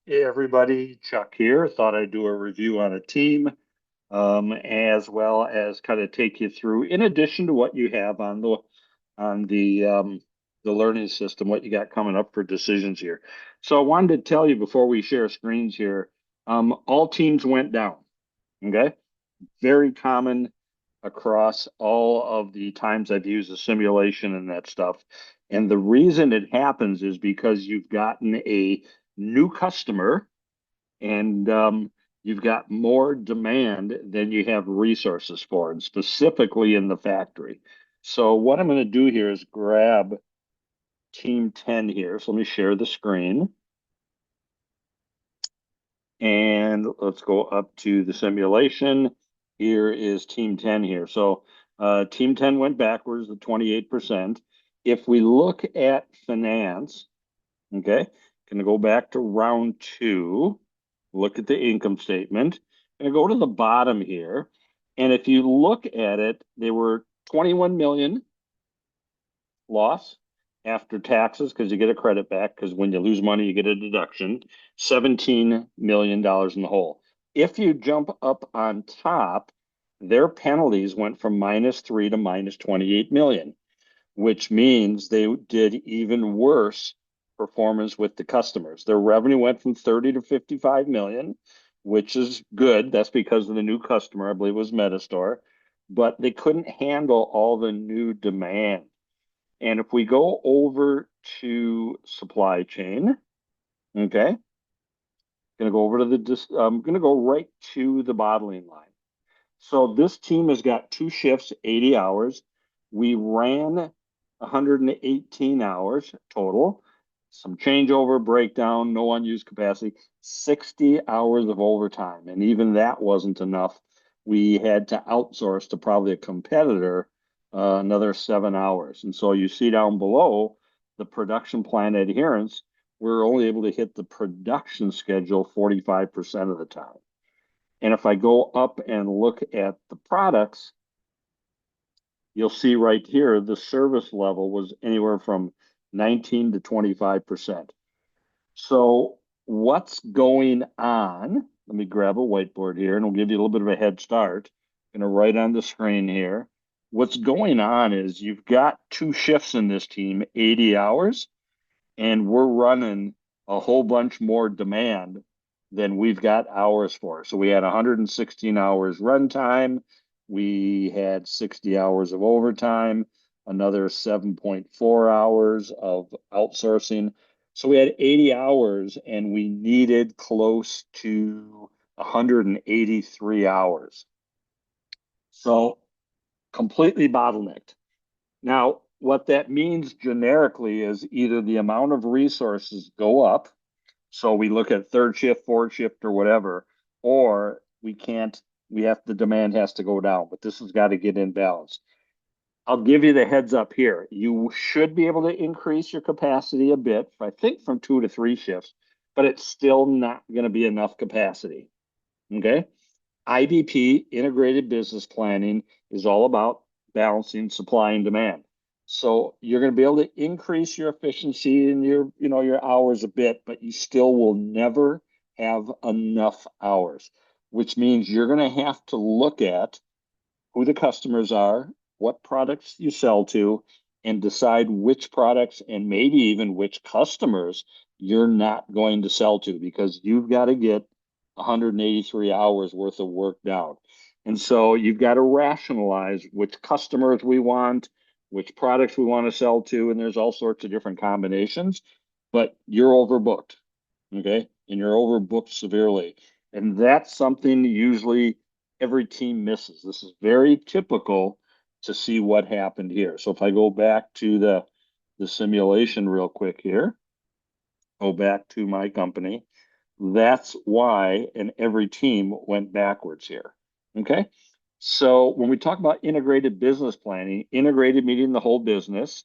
Hey everybody, Chuck here. Thought I'd do a review on a team, as well as kind of take you through, in addition to what you have on the learning system, what you got coming up for decisions here. So I wanted to tell you before we share screens here, all teams went down. Okay, very common across all of the times I've used the simulation and that stuff. And the reason it happens is because you've gotten a new customer and you've got more demand than you have resources for, and specifically in the factory. So what I'm going to do here is grab Team 10 here. So let me share the screen and let's go up to the simulation. Here is Team 10 here. So Team 10 went backwards to 28%. If we look at finance, okay, going to go back to round two, look at the income statement, and go to the bottom here. And if you look at it, they were 21 million loss after taxes because you get a credit back because when you lose money, you get a deduction. $17 million in the hole. If you jump up on top, their penalties went from -3 to -28 million, which means they did even worse performance with the customers. Their revenue went from 30 to 55 million, which is good. That's because of the new customer, I believe it was Metastore, but they couldn't handle all the new demand. And if we go over to supply chain, okay, going to go over to I'm going to go right to the bottling line. So this team has got two shifts, 80 hours. We ran 118 hours total. Some changeover, breakdown, no unused capacity, 60 hours of overtime. And even that wasn't enough. We had to outsource to probably a competitor another 7 hours. And so you see down below the production plan adherence, we're only able to hit the production schedule 45% of the time. And if I go up and look at the products, you'll see right here the service level was anywhere from 19 to 25%. So what's going on? Let me grab a whiteboard here and we'll give you a little bit of a head start. I'm going to write on the screen here. What's going on is you've got two shifts in this team, 80 hours, and we're running a whole bunch more demand than we've got hours for. So we had 116 hours runtime. We had 60 hours of overtime, another 7.4 hours of outsourcing. So we had 80 hours and we needed close to 183 hours. So completely bottlenecked. Now, what that means generically is either the amount of resources go up, so we look at third shift, fourth shift, or whatever, or we can't, the demand has to go down, but this has got to get in balance. I'll give you the heads up here. You should be able to increase your capacity a bit, I think from 2 to 3 shifts, but it's still not going to be enough capacity. Okay. IBP, integrated business planning, is all about balancing supply and demand. So you're going to be able to increase your efficiency and your hours a bit, but you still will never have enough hours, which means you're going to have to look at who the customers are, what products you sell to, and decide which products and maybe even which customers you're not going to sell to because you've got to get 183 hours worth of work down. And so you've got to rationalize which customers we want, which products we want to sell to, and there's all sorts of different combinations, but you're overbooked, okay? And you're overbooked severely. And that's something usually every team misses. This is very typical to see what happened here. So if I go back to the simulation real quick here, go back to my company, that's why and every team went backwards here. Okay. So when we talk about integrated business planning, integrated meaning the whole business,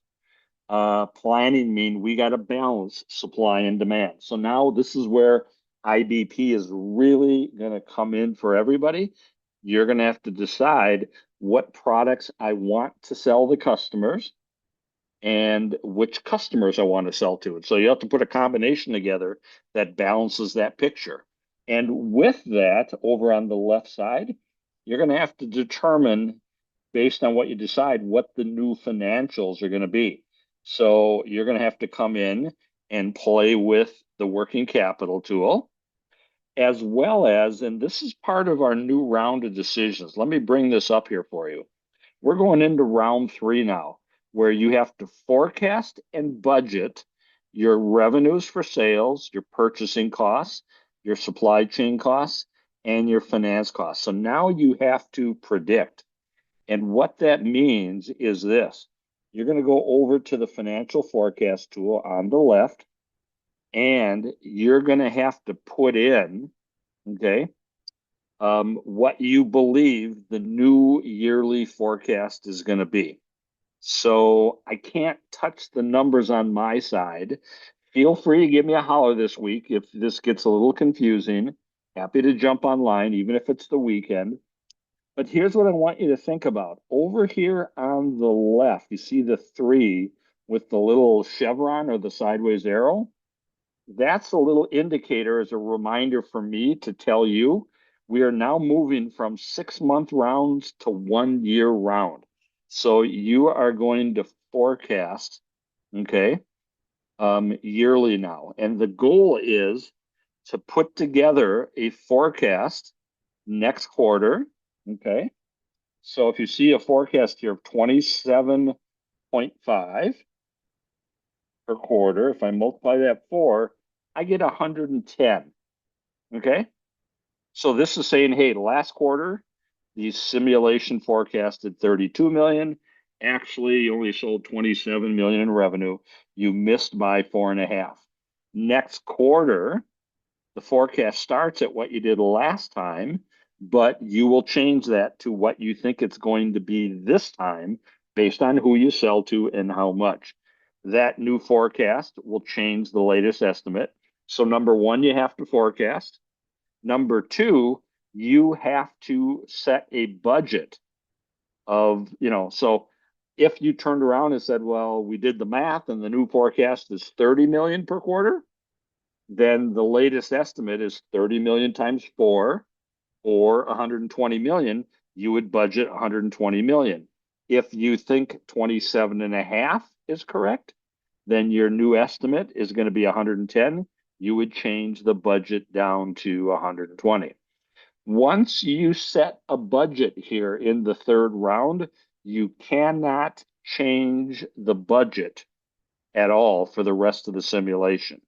planning mean we got to balance supply and demand. So now this is where IBP is really going to come in for everybody. You're going to have to decide what products I want to sell the customers and which customers I want to sell to. And so you have to put a combination together that balances that picture. And with that, over on the left side, you're going to have to determine, based on what you decide, what the new financials are going to be. So you're going to have to come in and play with the working capital tool, as well as, and this is part of our new round of decisions. Let me bring this up here for you. We're going into round three now, where you have to forecast and budget your revenues for sales, your purchasing costs, your supply chain costs, and your finance costs. So now you have to predict. And what that means is this. You're going to go over to the financial forecast tool on the left, and you're going to have to put in, okay, what you believe the new yearly forecast is going to be. So I can't touch the numbers on my side. Feel free to give me a holler this week if this gets a little confusing. Happy to jump online, even if it's the weekend. But here's what I want you to think about. Over here on the left, you see the three with the little chevron or the sideways arrow? That's a little indicator as a reminder for me to tell you we are now moving from 6 month rounds to 1 year round. So you are going to forecast, okay, yearly now. And the goal is to put together a forecast next quarter, okay? So if you see a forecast here of 27.5 per quarter, if I multiply that 4, I get 110. Okay. So this is saying, hey, last quarter, the simulation forecasted 32 million. Actually, you only sold 27 million in revenue. You missed by 4.5. Next quarter, the forecast starts at what you did last time, but you will change that to what you think it's going to be this time based on who you sell to and how much. That new forecast will change the latest estimate. So, number one, you have to forecast. Number two, you have to set a budget of, so if you turned around and said, well, we did the math and the new forecast is 30 million per quarter, then the latest estimate is 30 million times 4 or 120 million. You would budget 120 million. If you think 27 and a half is correct, then your new estimate is going to be 110. You would change the budget down to 120. Once you set a budget here in the third round, you cannot change the budget at all for the rest of the simulation.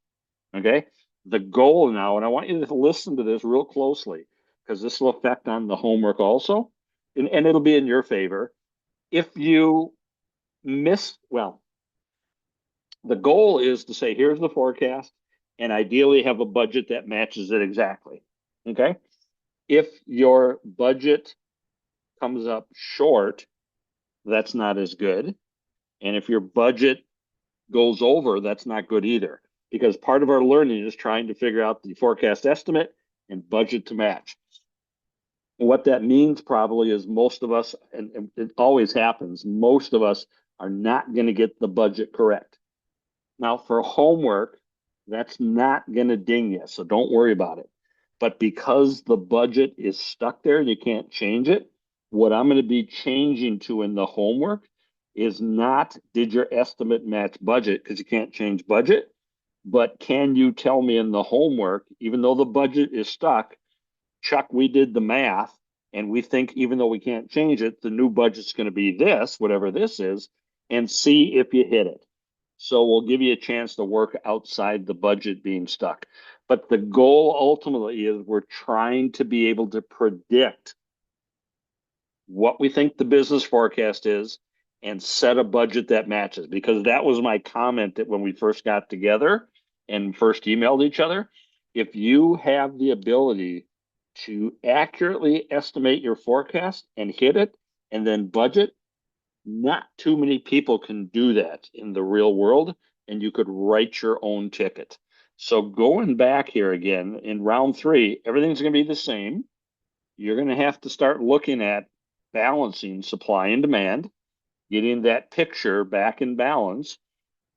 Okay. The goal now, and I want you to listen to this real closely because this will affect on the homework also, and it'll be in your favor. If you miss, well, the goal is to say, here's the forecast, and ideally have a budget that matches it exactly. Okay. If your budget comes up short, that's not as good. And if your budget goes over, that's not good either. Because part of our learning is trying to figure out the forecast estimate and budget to match. What that means probably is most of us, and it always happens, most of us are not going to get the budget correct. Now, for homework, that's not going to ding you, so don't worry about it. But because the budget is stuck there, you can't change it. What I'm going to be changing to in the homework is not did your estimate match budget because you can't change budget, but can you tell me in the homework, even though the budget is stuck, Chuck, we did the math and we think even though we can't change it, the new budget's going to be this, whatever this is, and see if you hit it. So we'll give you a chance to work outside the budget being stuck. But the goal ultimately is we're trying to be able to predict what we think the business forecast is and set a budget that matches. Because that was my comment that when we first got together and first emailed each other, if you have the ability to accurately estimate your forecast and hit it and then budget, not too many people can do that in the real world, and you could write your own ticket. So going back here again in round three, everything's going to be the same. You're going to have to start looking at balancing supply and demand. getting that picture back in balance.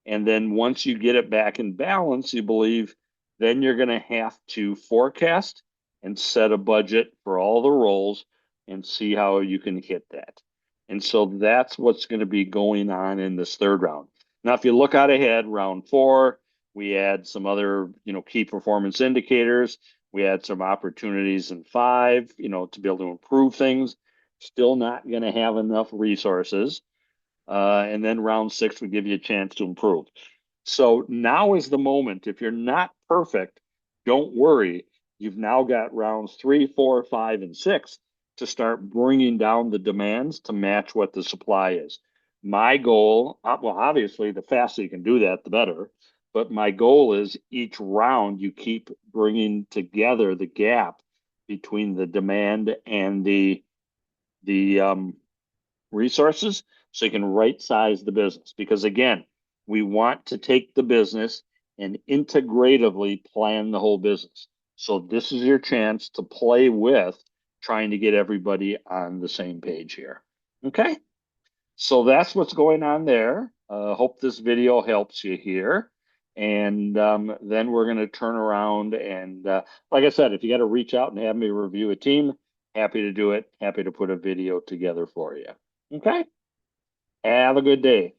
And then once you get it back in balance, you believe, then you're going to have to forecast and set a budget for all the roles and see how you can hit that. And so that's what's going to be going on in this third round. Now, if you look out ahead, round four, we add some other, key performance indicators. We add some opportunities in five, to be able to improve things. Still not going to have enough resources. And then round six would give you a chance to improve. So now is the moment. If you're not perfect, don't worry. You've now got rounds three, four, five, and six to start bringing down the demands to match what the supply is. My goal, well, obviously, the faster you can do that, the better. But my goal is each round you keep bringing together the gap between the demand and the resources so you can right size the business. Because again, we want to take the business and integratively plan the whole business. So this is your chance to play with trying to get everybody on the same page here. Okay. So that's what's going on there. Hope this video helps you here. And then we're going to turn around and, like I said, if you got to reach out and have me review a team, happy to do it. Happy to put a video together for you. Okay. Have a good day.